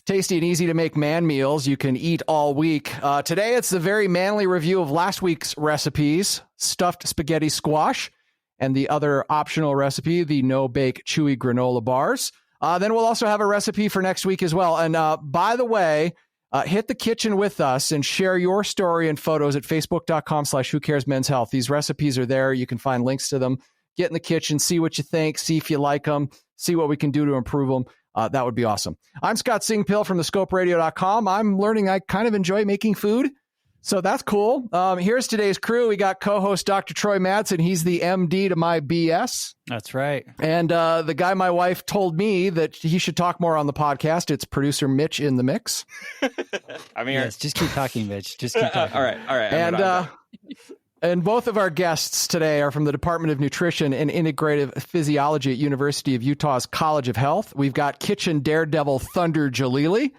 Tasty and easy to make man meals you can eat all week. Today, it's the very manly review of last week's recipes, stuffed spaghetti squash, and the other optional recipe, the no-bake chewy granola bars. Then we'll also have a recipe for next week as well. And by the way, hit the kitchen with us and share your story and photos at facebook.com/whocaresmenshealth. These recipes are there. You can find links to them. Get in the kitchen, see what you think, see if you like them, see what we can do to improve them. That would be awesome. I'm Scott Singpill from thescoperadio.com. I'm learning I kind of enjoy making food, so that's cool. Here's today's crew. We got co-host Dr. Troy Madsen. He's the MD to my BS. That's right. And the guy my wife told me that he should talk more on the podcast. It's producer Mitch in the mix. I'm here. Yes, just keep talking, Mitch. Just keep talking. All right. And both of our guests today are from the Department of Nutrition and Integrative Physiology at University of Utah's College of Health. We've got kitchen daredevil Thunder Jalili.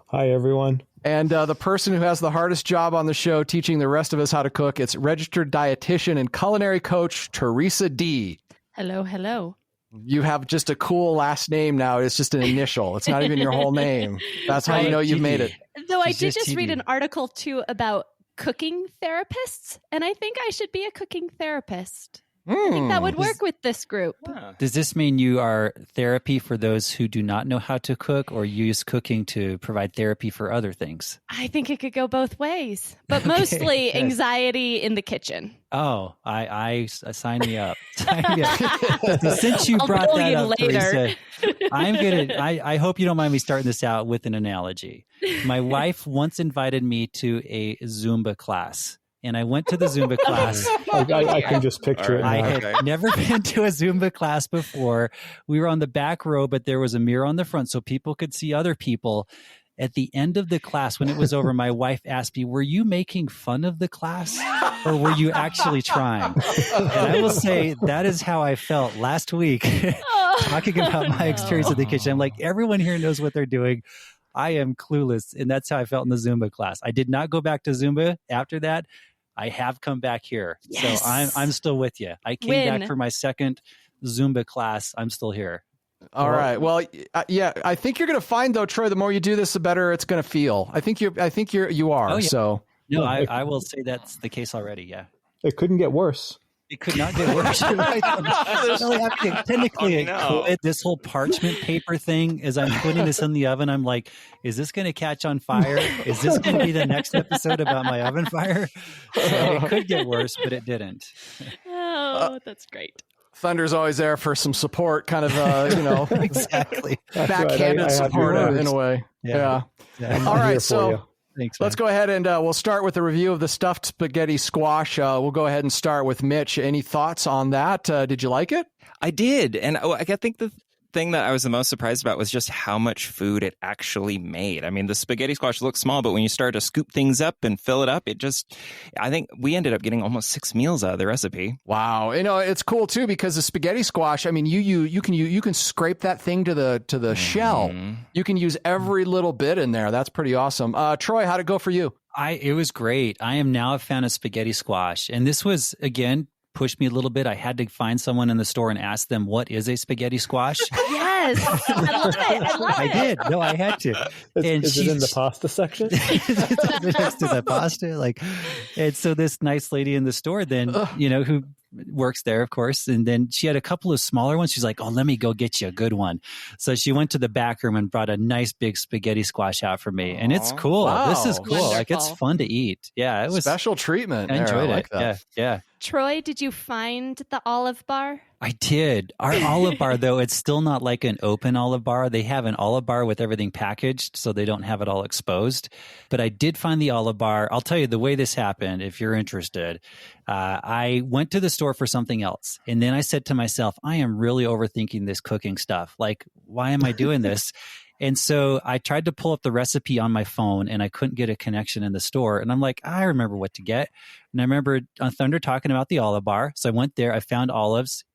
Hi, everyone. And the person who has the hardest job on the show teaching the rest of us how to cook, it's registered dietitian and culinary coach Teresa D. Hello, hello. You have just a cool last name now. It's just an initial. It's not even your whole name. That's how you know you've made it. Though I did just read an article, too, about cooking therapists, and I think I should be a cooking therapist. I think that would work with this group. Does this mean you are therapy for those who do not know how to cook, or use cooking to provide therapy for other things? I think it could go both ways, but mostly anxiety in the kitchen. Oh, I sign me up. Sign me up. Since you brought that up, Teresa, I hope you don't mind me starting this out with an analogy. My wife once invited me to a Zumba class. And I went to the Zumba class. I can just picture it now. I had never been to a Zumba class before. We were on the back row, but there was a mirror on the front so people could see other people. At the end of the class, when it was over, my wife asked me, were you making fun of the class or were you actually trying? And I will say that is how I felt last week talking about my experience in the kitchen. I'm like, everyone here knows what they're doing. I am clueless. And that's how I felt in the Zumba class. I did not go back to Zumba after that. I have come back here. Yes. So I'm still with you. I came back for my second Zumba class. I'm still here. All right. Well, yeah, I think you're going to find, though, Troy, the more you do this, the better it's going to feel. I think you are. Oh, yeah. So no, I will say that's the case already. Yeah. It couldn't get worse. It could not get worse. Right? Technically, this whole parchment paper thing, as I'm putting this in the oven, I'm like, is this going to catch on fire? Is this going to be the next episode about my oven fire? So it could get worse, but it didn't. Oh, that's great. Thunder's always there for some support, kind of, exactly. backhanded support in a way. Yeah. All right. So thanks, let's go ahead and we'll start with a review of the stuffed spaghetti squash. We'll go ahead and start with Mitch. Any thoughts on that? Did you like it? I did. And I think the thing that I was the most surprised about was just how much food it actually made. I mean, the spaghetti squash looks small, but when you start to scoop things up and fill it up, I think we ended up getting almost 6 meals out of the recipe. Wow. It's cool too, because the spaghetti squash, I mean, you can scrape that thing to the shell. You can use every little bit in there. That's pretty awesome. Troy, how'd it go for you? It was great. I am now a fan of spaghetti squash. And this was, again, pushed me a little bit. I had to find someone in the store and ask them, what is a spaghetti squash? Yes. I love it. I did. No, I had to. Is it in the pasta section? It's next to the pasta. And so this nice lady in the store then, who works there, of course. And then she had a couple of smaller ones. She's like, oh, let me go get you a good one. So she went to the back room and brought a nice big spaghetti squash out for me. And it's cool. Wow. This is cool. Wonderful. It's fun to eat. Yeah, it was special treatment. I enjoyed it. That. Yeah. Troy, did you find the Olive Bar? I did. Our Olive Bar, though, it's still not like an open Olive Bar. They have an Olive Bar with everything packaged, so they don't have it all exposed. But I did find the Olive Bar. I'll tell you the way this happened, if you're interested. I went to the store for something else, and then I said to myself, I am really overthinking this cooking stuff. Like, why am I doing this? And so I tried to pull up the recipe on my phone and I couldn't get a connection in the store. And I'm like, I remember what to get. And I remember Thunder talking about the Olive Bar. So I went there, I found olives.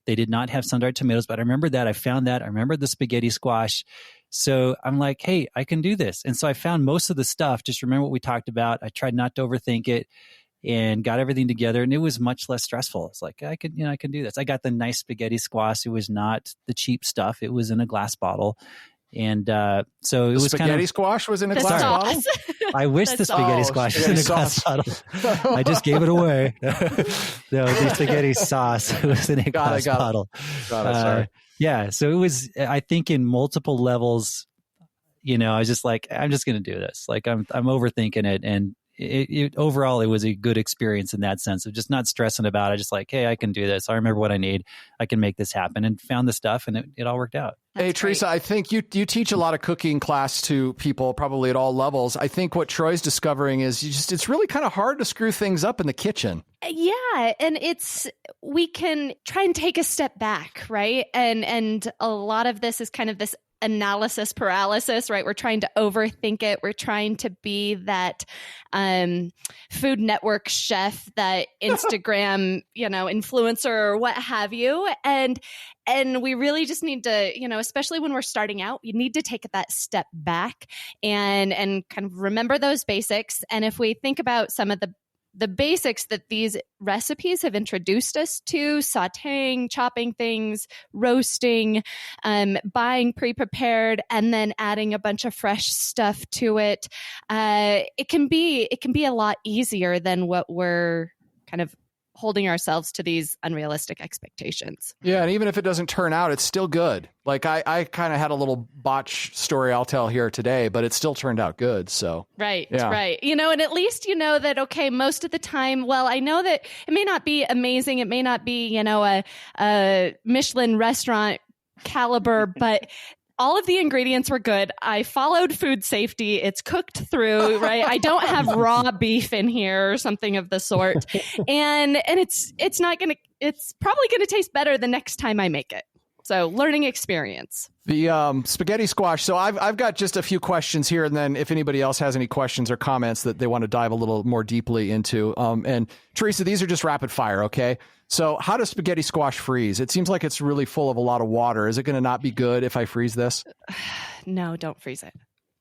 They did not have sun-dried tomatoes, but I remember that. I found that. I remember the spaghetti squash. So I'm like, hey, I can do this. And so I found most of the stuff. Just remember what we talked about. I tried not to overthink it and got everything together. And it was much less stressful. It's like, I can do this. I got the nice spaghetti squash. It was not the cheap stuff. It was in a glass bottle. And so it was spaghetti kind of squash was in a The glass sauce. bottle. I wish the spaghetti squash was in a glass bottle. I just gave it away. No, the spaghetti sauce was in a glass bottle. Sorry. Yeah, so it was. I think in multiple levels, I was just like, I'm just going to do this. Like I'm overthinking it, and overall, it was a good experience in that sense of just not stressing about it. Just like, hey, I can do this. I remember what I need. I can make this happen, and found the stuff, and it all worked out. Hey, Teresa, I think you teach a lot of cooking class to people, probably at all levels. I think what Troy's discovering is it's really kind of hard to screw things up in the kitchen. Yeah, and we can try and take a step back, right? And a lot of this is kind of this analysis paralysis, right? We're trying to overthink it. We're trying to be that Food Network chef, that Instagram, influencer or what have you. And we really just need to, especially when we're starting out, you need to take that step back and kind of remember those basics. And if we think about some of the basics that these recipes have introduced us to, sauteing, chopping things, roasting, buying pre-prepared, and then adding a bunch of fresh stuff to it, it can be a lot easier than what we're kind of holding ourselves to these unrealistic expectations. Yeah, and even if it doesn't turn out, it's still good. Like I kind of had a little botch story I'll tell here today, but it still turned out good. So right. And at least you know that, okay, most of the time, well, I know that it may not be amazing. It may not be, a Michelin restaurant caliber, but all of the ingredients were good. I followed food safety. It's cooked through, right? I don't have raw beef in here or something of the sort. And it's probably going to taste better the next time I make it. So learning experience. The spaghetti squash. So I've got just a few questions here, and then if anybody else has any questions or comments that they want to dive a little more deeply into. And Teresa, these are just rapid fire, okay? So how does spaghetti squash freeze? It seems like it's really full of a lot of water. Is it going to not be good if I freeze this? No, don't freeze it.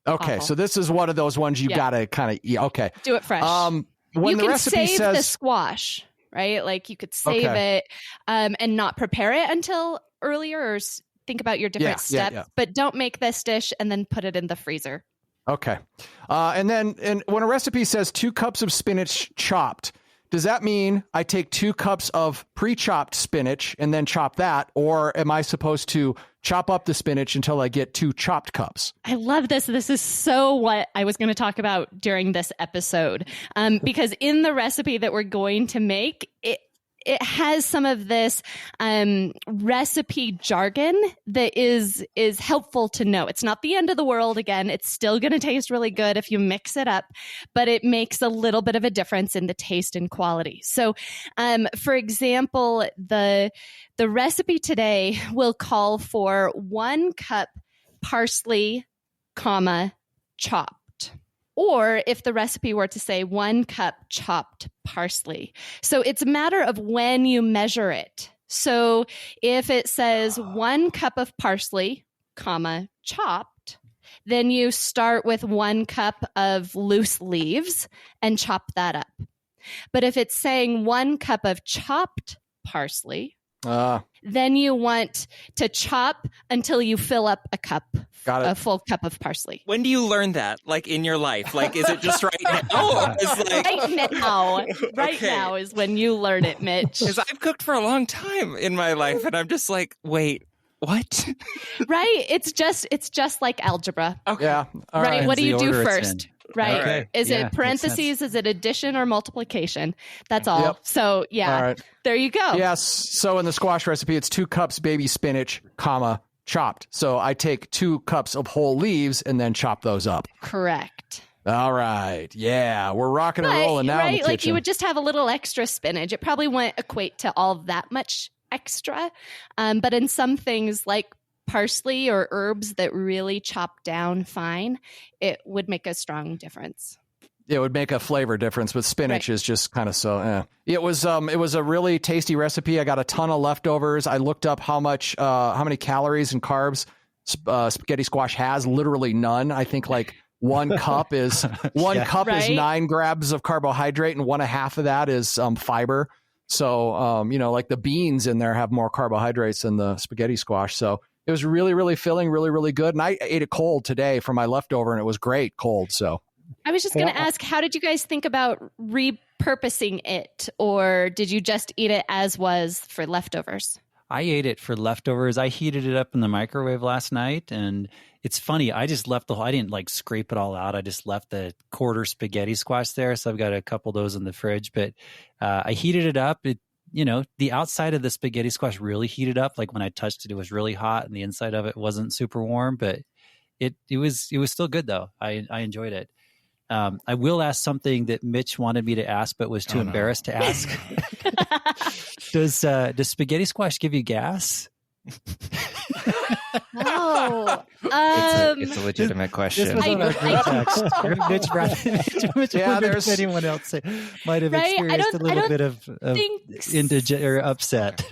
Okay, Awful. So this is one of those ones you got to kind of eat. Okay. Do it fresh. When you the can recipe save says the squash, right? Like you could save it and not prepare it until earlier, or think about your different steps, but don't make this dish and then put it in the freezer. Okay. And when a recipe says 2 cups of spinach chopped, does that mean I take 2 cups of pre-chopped spinach and then chop that? Or am I supposed to chop up the spinach until I get 2 chopped cups? I love this. This is so what I was going to talk about during this episode. Because in the recipe that we're going to make, it has some of this recipe jargon that is helpful to know. It's not the end of the world. Again, it's still going to taste really good if you mix it up, but it makes a little bit of a difference in the taste and quality. So, for example, the recipe today will call for 1 cup parsley, chopped. Or if the recipe were to say 1 cup chopped parsley. So it's a matter of when you measure it. So if it says 1 cup of parsley, chopped, then you start with 1 cup of loose leaves and chop that up. But if it's saying 1 cup of chopped parsley, then you want to chop until you fill up a cup. Got it. A full cup of parsley. When do you learn that? Like in your life? Like, is it just right now? Right now. Right now is when you learn it, Mitch. Because I've cooked for a long time in my life, and I'm just like, wait, what? Right. It's just like algebra. Okay. Yeah. All right. What do you do order it's first? in. Right. Okay. Is Yeah, it makes parentheses? Is it addition or multiplication? That's all. Yep. So yeah, All right. there you go. Yes. So in the squash recipe, it's 2 cups baby spinach, chopped. So I take 2 cups of whole leaves and then chop those up. Correct. All right. Yeah. We're rocking and rolling now. Right. In the Like kitchen. you would just have a little extra spinach. It probably wouldn't equate to all that much extra. But in some things like parsley or herbs that really chop down fine, it would make a strong difference. It would make a flavor difference, but spinach is just kind of so. It was a really tasty recipe. I got a ton of leftovers. I looked up how many calories and carbs spaghetti squash has. Literally none. I think like 1 cup is 9 grams of carbohydrate, and 1.5 of that is fiber. So like the beans in there have more carbohydrates than the spaghetti squash. So It was really, really filling, really, really good. And I ate it cold today for my leftover, and it was great cold. So I was just going to ask, how did you guys think about repurposing it? Or did you just eat it as was for leftovers? I ate it for leftovers. I heated it up in the microwave last night, and it's funny. I just left I didn't like scrape it all out. I just left the quarter spaghetti squash there. So I've got a couple of those in the fridge, but I heated it up. The outside of the spaghetti squash really heated up. Like when I touched it, it was really hot, and the inside of it wasn't super warm, but it was still good though. I enjoyed it. I will ask something that Mitch wanted me to ask, but was too embarrassed to ask. Does spaghetti squash give you gas? No. It's a legitimate question. This was on our group text. Mitch wondered if anyone else might have experienced a little bit of or upset.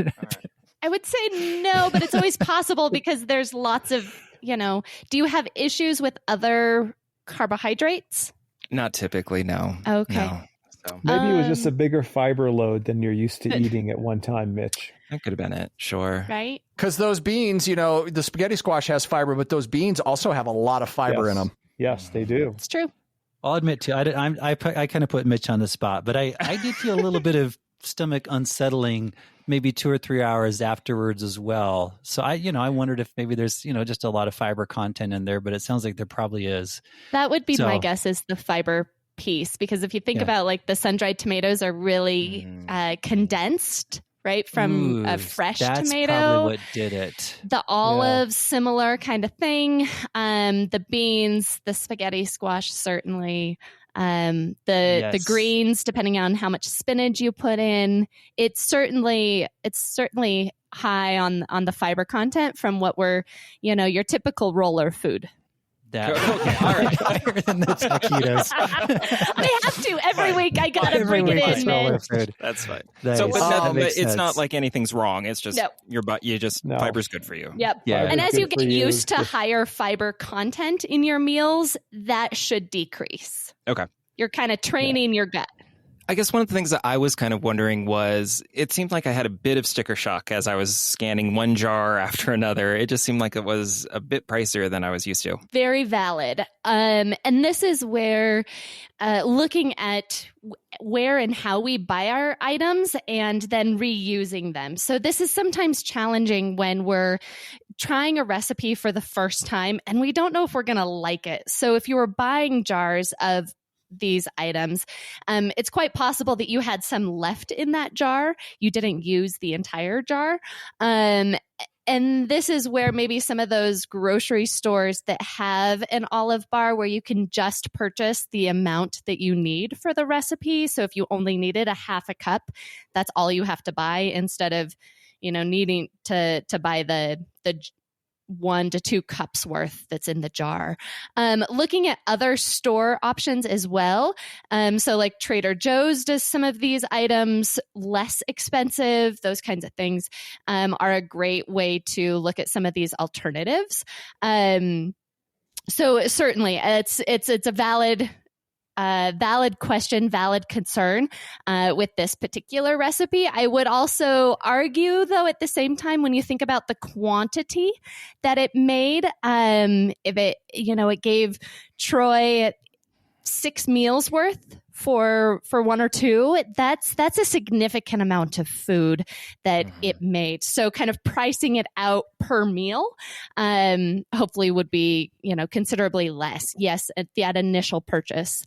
I would say no, but it's always possible because there's lots of, do you have issues with other carbohydrates? Not typically, no. Okay. No. So Maybe it was just a bigger fiber load than you're used to eating at one time, Mitch. that could have been it. Sure. Right? because those beans, the spaghetti squash has fiber, but those beans also have a lot of fiber in them. Yes, they do. It's true. I'll admit too, I kind of put Mitch on the spot, but I did feel a little bit of stomach unsettling maybe 2 or 3 hours afterwards as well. So I wondered if maybe there's, just a lot of fiber content in there, but it sounds like there probably is. That would be my guess, is the fiber piece, because if you think about like the sun-dried tomatoes are really condensed, right, from a fresh that's tomato. That's probably what did it. The olives, similar kind of thing. The beans, the spaghetti squash, certainly. The greens, depending on how much spinach you put in, it's certainly high on the fiber content from what were, your typical roller food. That all right, higher than the taquitos. I have to every week. I gotta bring it in, man. That's fine. Nice. So, but it's sense. not like anything's wrong. It's just fiber's good for you. Yep. Yeah. And as you get used to higher fiber content in your meals, that should decrease. Okay. You're kind of training your gut. I guess one of the things that I was kind of wondering was, it seemed like I had a bit of sticker shock as I was scanning one jar after another. It just seemed like it was a bit pricier than I was used to. Very valid. And this is where looking at where and how we buy our items and then reusing them. So this is sometimes challenging when we're trying a recipe for the first time and we don't know if we're going to like it. So if you were buying jars of these items, it's quite possible that you had some left in that jar. You didn't use the entire jar. And this is where maybe some of those grocery stores that have an olive bar where you can just purchase the amount that you need for the recipe. So if you only needed a half a cup, that's all you have to buy, instead of, needing to buy the 1 to 2 cups worth that's in the jar. Looking at other store options as well. So like Trader Joe's does some of these items less expensive. Those kinds of things are a great way to look at some of these alternatives. So certainly it's a valid question, valid concern with this particular recipe. I would also argue, though, at the same time, when you think about the quantity that it made, if it gave Troy 6 meals worth for 1 or 2, that's a significant amount of food that it made. So kind of pricing it out per meal hopefully would be, considerably less. Yes, that initial purchase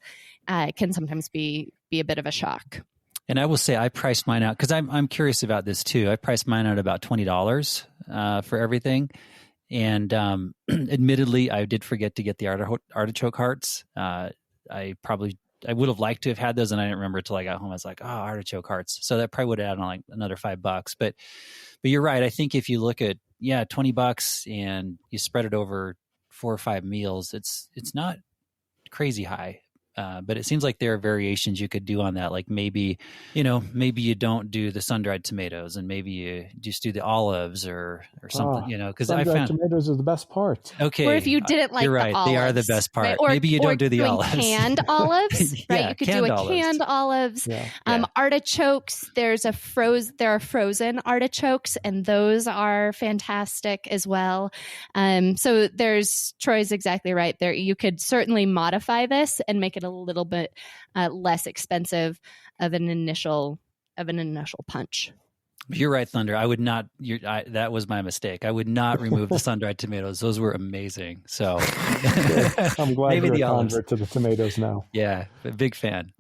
can sometimes be a bit of a shock. And I will say I priced mine out because I'm curious about this too. I priced mine out about $20 for everything. And admittedly, I did forget to get the artichoke hearts. I would have liked to have had those, and I didn't remember until I got home. I was like, artichoke hearts. So that probably would have added on like another $5. But you're right. I think if you look at, $20 and you spread it over 4 or 5 meals, it's not crazy high. But it seems like there are variations you could do on that. Like maybe you don't do the sun-dried tomatoes, and maybe you just do the olives or something. Because I found tomatoes are the best part. Okay, or if you didn't like you're right, the olives, they are the best part. right? Or, maybe you don't do the doing olives. canned olives, right? Yeah, You could do a canned olives. Yeah. Artichokes. There are frozen artichokes, and those are fantastic as well. So Troy's exactly right there. You could certainly modify this and make it a little bit less expensive of an initial punch. You're right, Thunder. I would not. That was my mistake. I would not remove the sun-dried tomatoes. Those were amazing. So I'm glad maybe you're the a olives. convert to the tomatoes now. Yeah, big fan.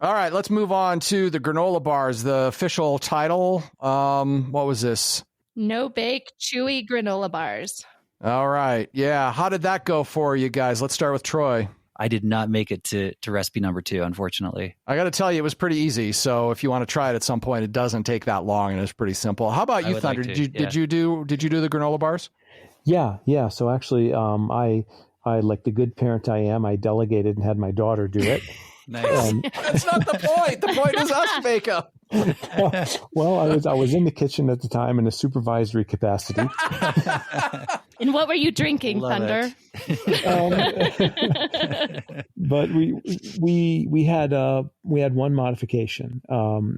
All right, let's move on to the granola bars. The official title. What was this? No bake, chewy granola bars. All right. Yeah. How did that go for you guys? Let's start with Troy. I did not make it to recipe number 2, unfortunately. I got to tell you, it was pretty easy. So if you want to try it at some point, it doesn't take that long, and it's pretty simple. How about you, Thunder? Did you do the granola bars? Yeah. So actually, I like the good parent I am, I delegated and had my daughter do it. Nice. That's not the point. The point is us make them. Well, I was in the kitchen at the time in a supervisory capacity. And what were you drinking, Love Thunder? But we had one modification.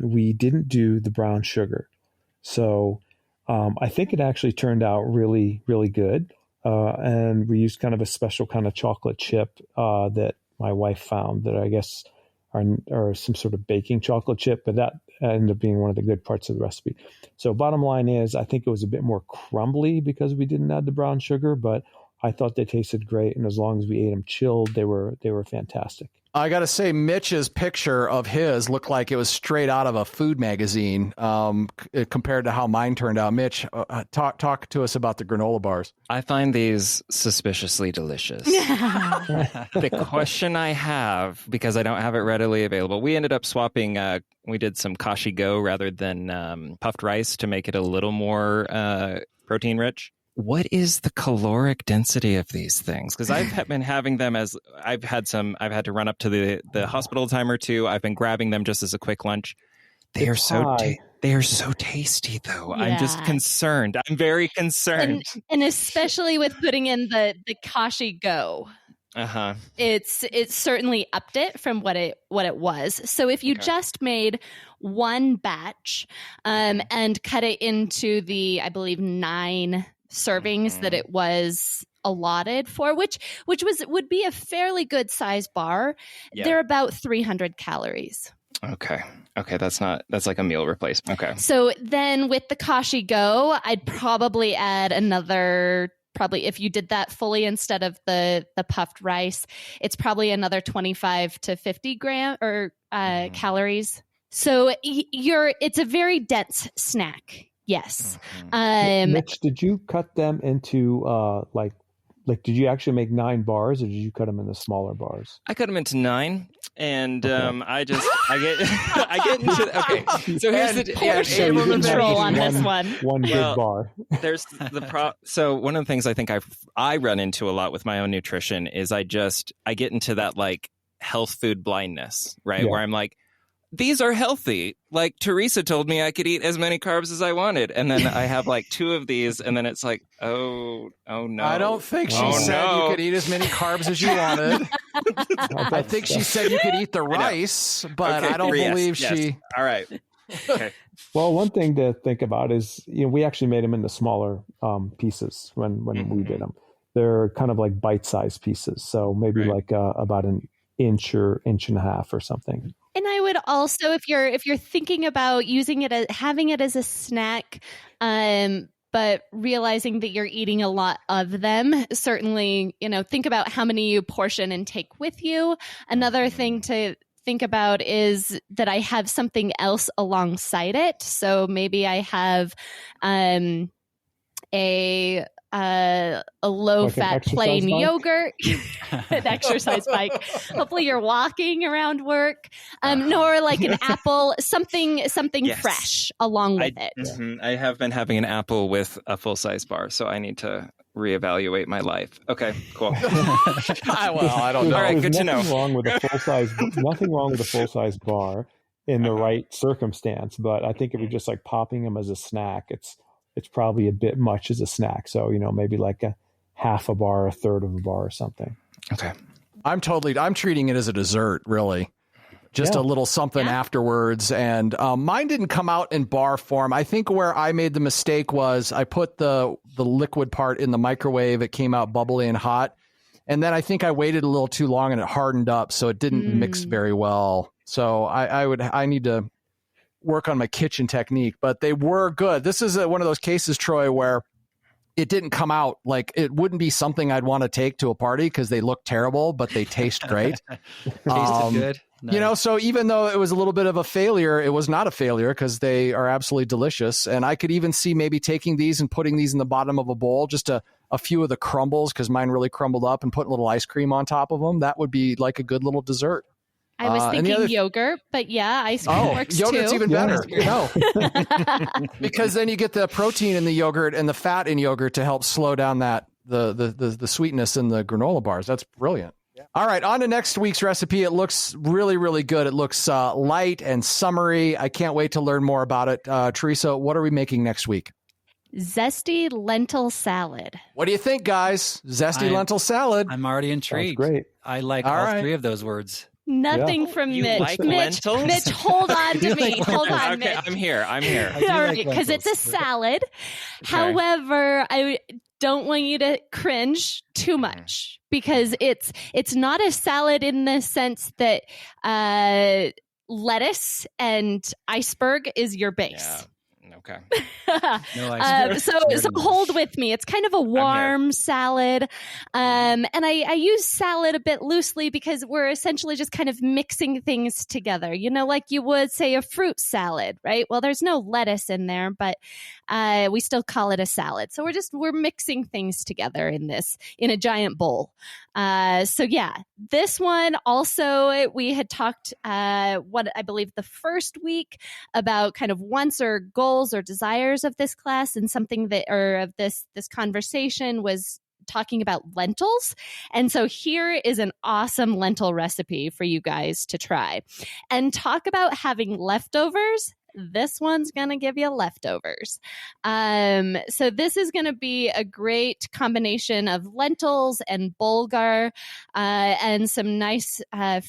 We didn't do the brown sugar, so I think it actually turned out really, really good. And we used kind of a special kind of chocolate chip that my wife found that I guess are some sort of baking chocolate chip, but that ended up being one of the good parts of the recipe. So bottom line is, I think it was a bit more crumbly because we didn't add the brown sugar, but I thought they tasted great. And as long as we ate them chilled, they were fantastic. I got to say, Mitch's picture of his looked like it was straight out of a food magazine compared to how mine turned out. Mitch, talk to us about the granola bars. I find these suspiciously delicious. The question I have, because I don't have it readily available, we ended up swapping, we did some Kashi Go rather than puffed rice to make it a little more protein rich. What is the caloric density of these things? Because I've been having them as I've had to run up to the hospital time or two. I've been grabbing them just as a quick lunch. They are so tasty, though. Yeah. I'm just concerned. I'm very concerned. And especially with putting in the Kashi Go. It's certainly upped it from what it was. So if you just made one batch and cut it into the, I believe, 9 servings that it was allotted for, which would be a fairly good size bar. Yeah. They're about 300 calories. Okay, that's like a meal replacement. Okay. So then with the Kashi Go, I'd probably add another, if you did that fully instead of the puffed rice, it's probably another 25 to 50 calories. So it's a very dense snack. Yes. Mitch, did you cut them into like did you actually make 9 bars, or did you cut them into smaller bars? I cut them into 9, and I get into okay. So here's the control on this one. One big bar. There's so one of the things I think I run into a lot with my own nutrition is I get into that like health food blindness, right? Yeah. Where I'm like, these are healthy. Like Teresa told me I could eat as many carbs as I wanted. And then I have like 2 of these, and then it's like, oh no. I don't think she said you could eat as many carbs as you wanted. I think she said you could eat the rice, but I don't believe she... All right. Okay. Well, one thing to think about is, we actually made them into smaller pieces when we did them. They're kind of like bite-sized pieces. So maybe like about an inch or inch and a half or something. And I would also, if you're thinking about using it having it as a snack, but realizing that you're eating a lot of them, certainly, think about how many you portion and take with you. Another thing to think about is that I have something else alongside it. So maybe I have a low-fat plain yogurt, an exercise bike. Hopefully you're walking around work. Nor like an apple, something fresh along with it. I have been having an apple with a full-size bar, so I need to reevaluate my life. Okay, cool. Well, I don't know. All right, There's good to know. nothing wrong with a full size bar in the right circumstance, but I think if you're just like popping them as a snack, it's probably a bit much as a snack. So, maybe like a half a bar, a third of a bar or something. Okay. I'm treating it as a dessert, really. Just Yeah. a little something afterwards. And mine didn't come out in bar form. I think where I made the mistake was I put the liquid part in the microwave. It came out bubbly and hot. And then I think I waited a little too long and it hardened up. So it didn't mix very well. So I need to work on my kitchen technique. But they were good. This is one of those cases, Troy, where it didn't come out like it wouldn't be something I'd want to take to a party because they look terrible, but they taste great. Tasted good. Nice. So even though it was a little bit of a failure, it was not a failure because they are absolutely delicious. And I could even see maybe taking these and putting these in the bottom of a bowl, just a few of the crumbles because mine really crumbled up, and putting a little ice cream on top of them. That would be like a good little dessert. I was thinking yogurt, but yeah, ice cream works yogurt's too. even better. Because then you get the protein in the yogurt and the fat in yogurt to help slow down that the sweetness in the granola bars. That's brilliant. Yeah. All right, on to next week's recipe. It looks really, really good. It looks light and summery. I can't wait to learn more about it. Teresa, what are we making next week? Zesty lentil salad. What do you think, guys? Zesty lentil salad. I'm already intrigued. Sounds great. I like all three of those words. Nothing from You Mitch. like Mitch, lentils? Mitch, hold on to me. Hold on, Okay, Mitch. I'm here. All right, because it's a salad. Okay. However, I don't want you to cringe too much because it's not a salad in the sense that lettuce and iceberg is your base. Yeah. Okay. No ice So hold with me. It's kind of a warm salad. And I use salad a bit loosely because we're essentially just kind of mixing things together, like you would say a fruit salad, right? Well, there's no lettuce in there, but we still call it a salad. So we're mixing things together in a giant bowl. So yeah, this one also, we had talked, what I believe the first week about kind of wants or goals or desires of this class, and something of this conversation was talking about lentils. And so here is an awesome lentil recipe for you guys to try. And talk about having leftovers. This one's going to give you leftovers. So this is going to be a great combination of lentils and bulgur and some nice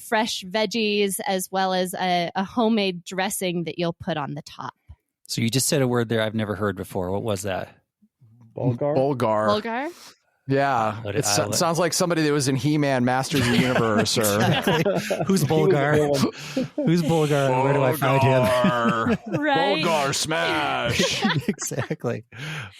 fresh veggies, as well as a homemade dressing that you'll put on the top. So you just said a word there I've never heard before. What was that? Bulgur? Bulgur? Yeah. It sounds like somebody that was in He-Man Masters of the Universe. Or Who's Bulgur? Who's Bulgur? Where do I find him? Right. Bulgur smash. Exactly.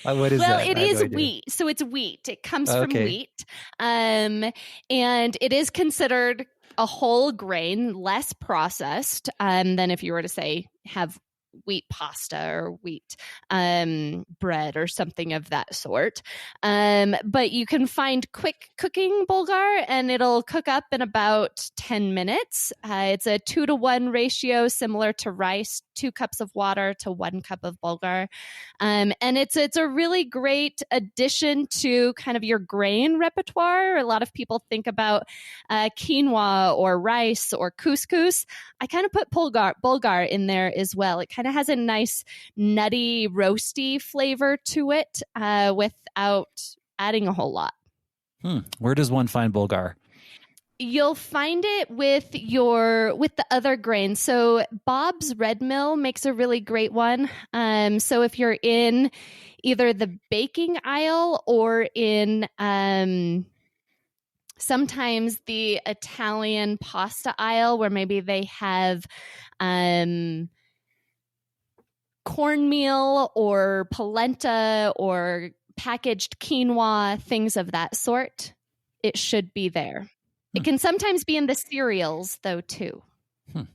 What is that? Well, it is wheat. So it's wheat. It comes from wheat. And it is considered a whole grain, less processed than if you were to say have wheat pasta or wheat bread or something of that sort. But you can find quick cooking bulgur, and it'll cook up in about 10 minutes. It's a 2-to-1 ratio, similar to rice, 2 cups of water to 1 cup of bulgur. And it's a really great addition to kind of your grain repertoire. A lot of people think about quinoa or rice or couscous. I kind of put bulgur in there as well. It kind of has a nice nutty, roasty flavor to it without adding a whole lot. Where does one find bulgur? You'll find it with the other grains. So Bob's Red Mill makes a really great one. So if you're in either the baking aisle or in sometimes the Italian pasta aisle, where maybe they have cornmeal or polenta or packaged quinoa, things of that sort, it should be there. It can sometimes be in the cereals, though, too. I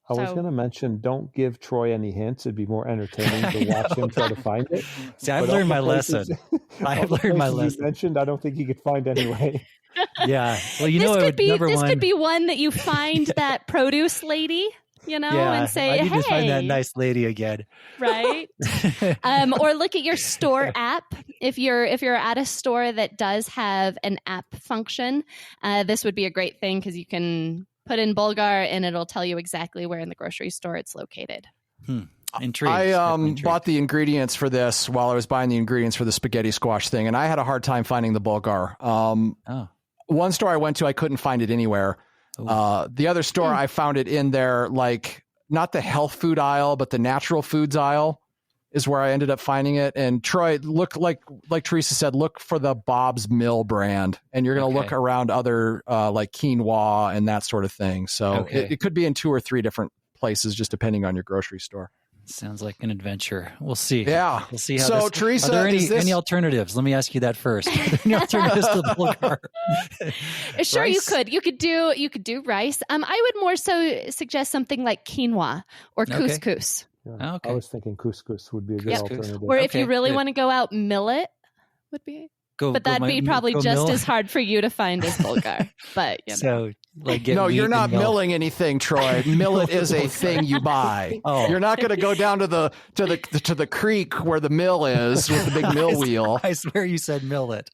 was going to mention, don't give Troy any hints. It'd be more entertaining to watch him try to find it. See, I've learned my lesson. I've learned my lesson. You mentioned, I don't think you could find anyway. Yeah. Well, this could be one that you find that produce lady, and say, I need hey, to find that nice lady again. Right? Or look at your store app if you're at a store that does have an app function, this would be a great thing because you can put in Bulgar and it'll tell you exactly where in the grocery store it's located. Intrigued. I bought the ingredients for this while I was buying the ingredients for the spaghetti squash thing, and I had a hard time finding the Bulgar. One store I went to, I couldn't find it anywhere. The other store, I found it in their, like, not the health food aisle, but the natural foods aisle is where I ended up finding it. And Troy, look, like Teresa said, look for the Bob's Mill brand, and you're going to look around other like quinoa and that sort of thing. So it could be in 2 or 3 different places, just depending on your grocery store. Sounds like an adventure. We'll see. Yeah. We'll see how so, Teresa, are there any alternatives? Let me ask you that first. Are there any alternatives to the Bulgar? Sure, rice? You could do rice. I would more so suggest something like quinoa or couscous. Yeah. I was thinking couscous would be a good alternative. Or if you really want to go out, millet would be. But that'd be probably just as hard for you to find as Bulgar. But so, like, no, you're not milling anything, Troy. Millet is a thing you buy. You're not going to go down to the creek where the mill is with the big mill wheel. I swear you said millet.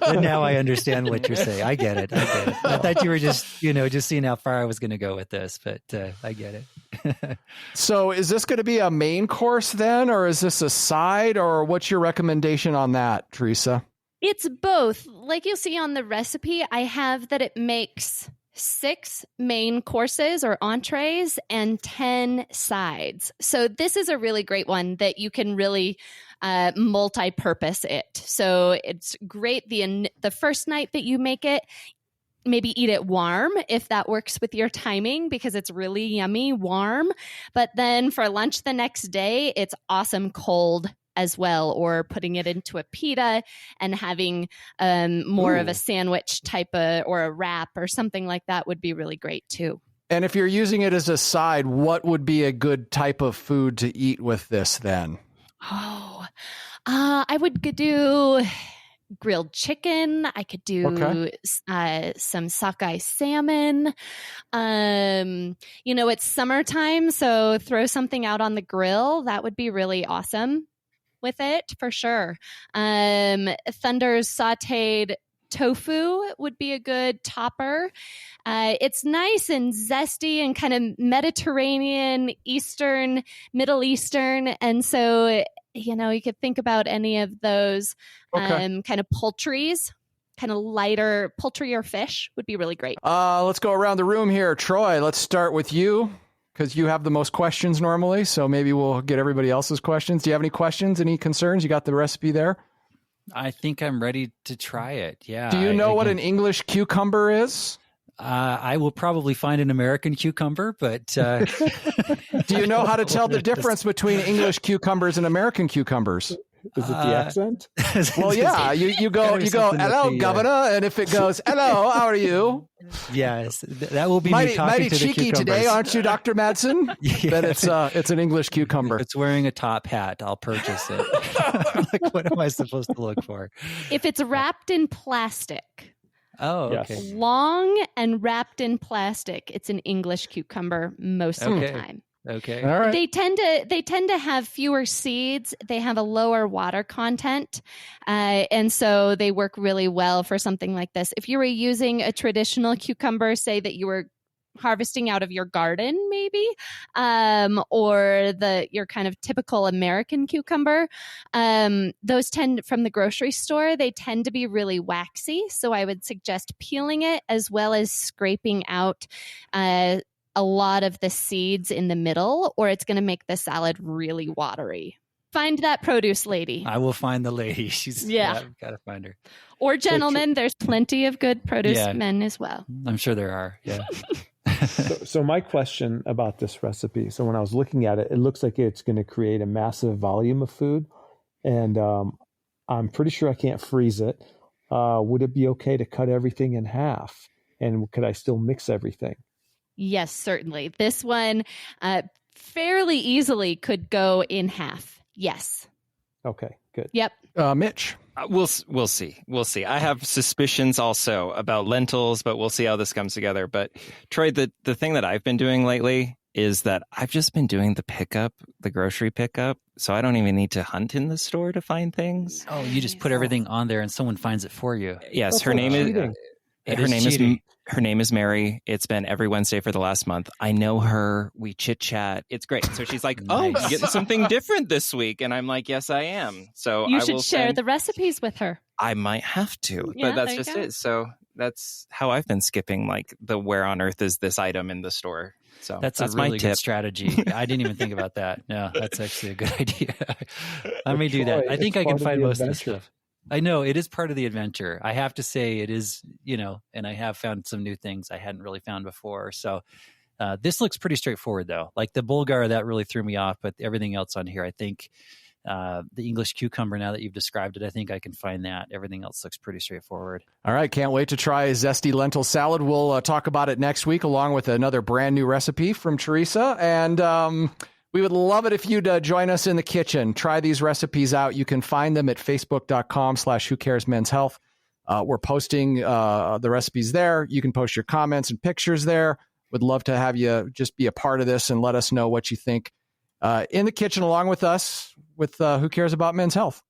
And now I understand what you're saying. I get it. I thought you were just seeing how far I was going to go with this, but I get it. So is this going to be a main course then, or is this a side, or what's your recommendation on that, Teresa? It's both. Like you'll see on the recipe, I have that it makes 6 main courses or entrees and 10 sides. So this is a really great one that you can really multi-purpose it. So it's great the first night that you make it. Maybe eat it warm if that works with your timing, because it's really yummy warm. But then for lunch the next day, it's awesome cold as well, or putting it into a pita and having more of a sandwich type or a wrap or something like that would be really great too. And if you're using it as a side, what would be a good type of food to eat with this then? I would do grilled chicken. I could do some sockeye salmon. It's summertime, so throw something out on the grill. That would be really awesome with it for sure. Thunder's sauteed tofu would be a good topper. It's nice and zesty and kind of Mediterranean, Middle Eastern. And so, you could think about any of those kind of poultries, kind of lighter poultry or fish would be really great. Let's go around the room here. Troy, let's start with you, because you have the most questions normally. So maybe we'll get everybody else's questions. Do you have any questions, any concerns? You got the recipe there? I think I'm ready to try it. Yeah. Do you know what an English cucumber is? I will probably find an American cucumber, but do you know how to tell the difference between English cucumbers and American cucumbers? Is it the accent? Well, yeah. You go, hello, governor. And if it goes, hello, how are you? Yes, that will be mighty cheeky today, aren't you, Dr. Madsen? Yeah. Then it's an English cucumber. If it's wearing a top hat, I'll purchase it. Like, what am I supposed to look for? If it's wrapped in plastic. Oh, okay. Yes. Long and wrapped in plastic, it's an English cucumber most of the time. Okay. All right. They tend to have fewer seeds. They have a lower water content, and so they work really well for something like this. If you were using a traditional cucumber, say that you were harvesting out of your garden, maybe, or your kind of typical American cucumber, those tend from the grocery store. They tend to be really waxy, so I would suggest peeling it as well as scraping out a lot of the seeds in the middle, or it's going to make the salad really watery. Find that produce lady. I will find the lady. I've got to find her. Or gentlemen, there's plenty of good produce men as well. I'm sure there are. Yeah. So my question about this recipe, so when I was looking at it, it looks like it's going to create a massive volume of food. And I'm pretty sure I can't freeze it. Would it be okay to cut everything in half? And could I still mix everything? Yes, certainly. This one fairly easily could go in half. Yes. Okay, good. Yep. Mitch? We'll see. We'll see. I have suspicions also about lentils, but we'll see how this comes together. But Troy, the thing that I've been doing lately is that I've just been doing the grocery pickup. So I don't even need to hunt in the store to find things. Oh, you just put everything on there and someone finds it for you. Yes, That's her name cheating. her name is Mary. It's been every Wednesday for the last month. I know her. We chit chat. It's great. So she's like, "Oh, Nice. you getting something different this week?" And I'm like, "Yes, I am." So You I should will share send- the recipes with her. I might have to, Yeah, but that's there you just go. it. So that's how I've been skipping like the where on earth is this item in the store. So That's a my really tip. good strategy. I didn't even think about that. No, that's actually a good idea. I may do that. Troy, I think it's I can part of find the most of the adventure. stuff. I know it is part of the adventure. I have to say it is, and I have found some new things I hadn't really found before. So this looks pretty straightforward though. Like the Bulgar, that really threw me off, but everything else on here, I think the English cucumber, now that you've described it, I think I can find that. Everything else looks pretty straightforward. All right, can't wait to try zesty lentil salad. We'll talk about it next week, along with another brand new recipe from Teresa. And we would love it if you'd join us in the kitchen. Try these recipes out. You can find them at facebook.com/whocaresmenshealth. We're posting the recipes there. You can post your comments and pictures there. Would love to have you just be a part of this and let us know what you think in the kitchen along with us with Who Cares About Men's Health.